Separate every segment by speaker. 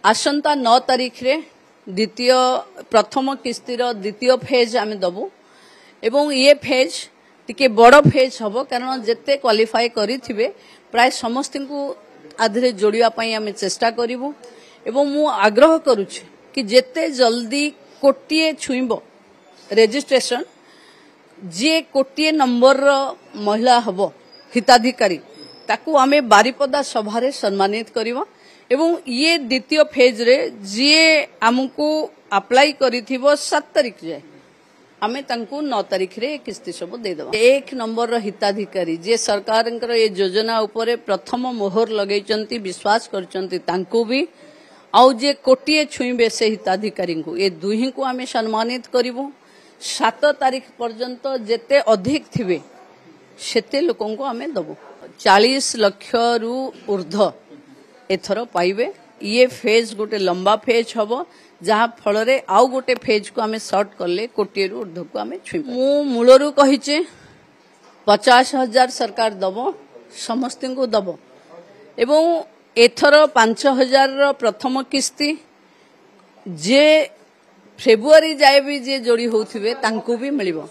Speaker 1: आसंता 9 तारीख रे द्वितीय प्रथम किस्तिर द्वितीय फेज आम दबु एवं ये फेज टिके बड़ फेज हम कारण जिते क्वालिफाई करिथिबे प्राय समस्त को आधे जोड़िया आम चेष्टा करूँ एवं मु आग्रह करुछि कि जिते जल्दी कोटिए छुईब रेजिस्ट्रेशन जे कोटिए नंबर महिला हब हिताधिकारी ताकू आमे बारिपदा सभारे सम्मानित करिवा एवं ये द्वितीय फेज रे जे आमको अप्लाई करिथिबो 7 तारीख जाए आमे तांकू 9 तारीख रे किस्ती सब दे दबा। 1 नंबर रो हिताधिकारी जे सरकार ये योजना उपरे प्रथम मोहर लगैचंती विश्वास करचंती तांकू भी आउ जे कोटिए छुईबे से हिताधिकारी को ये दुही को आमे सम्मानित करिवो। 7 तारीख पर्यंत जेते अधिक थिबे सेते लोकन को आमे दबो। 40 लाख रु ऊर्ध्व एथर पाइबे। ये फेज गोटे लंबा फेज हम जहाँ फल आउ गोटे फेज को आमे सर्ट करले कोटिए रु ऊर्ध्व को आमे छुई। मु मूलरू कहिचे 50,000 सरकार दबो समस्त को दबो एवं एथर 5,000 प्रथम किस्ती जे फेब्रुआरी जाए भी जे जोड़ी होथिबे तांको भी मिलिबो।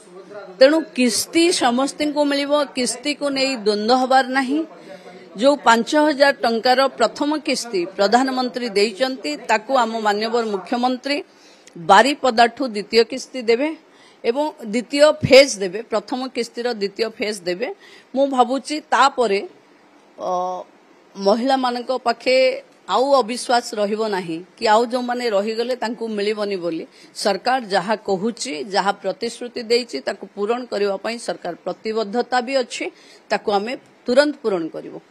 Speaker 1: तेणु किस्ती समस्त को मिलिबो। किस्ती को नहीं द्वंद्व हबार नहीं। जो 5,000 टंकार प्रथम किस्ती प्रधानमंत्री देइचंती ताकू आम माननीय मुख्यमंत्री बारिपदाठू द्वितीय किस्ती देबे एवं द्वितीय फेज देबे। प्रथम किस्तीर द्वितीय फेज देबे। मु भाबुची तापरे महिला मानक पाखे आउ अविश्वास रहिबो नाही कि आउ जो माने रही गले तांकू मिलिबनी बोली सरकार जहा कहूची जहा प्रतिश्रुति देइची ताकू पूरण करबा पई सरकार प्रतिबद्धता भी अछि ताकू आमे तुरंत पूरण करिवो।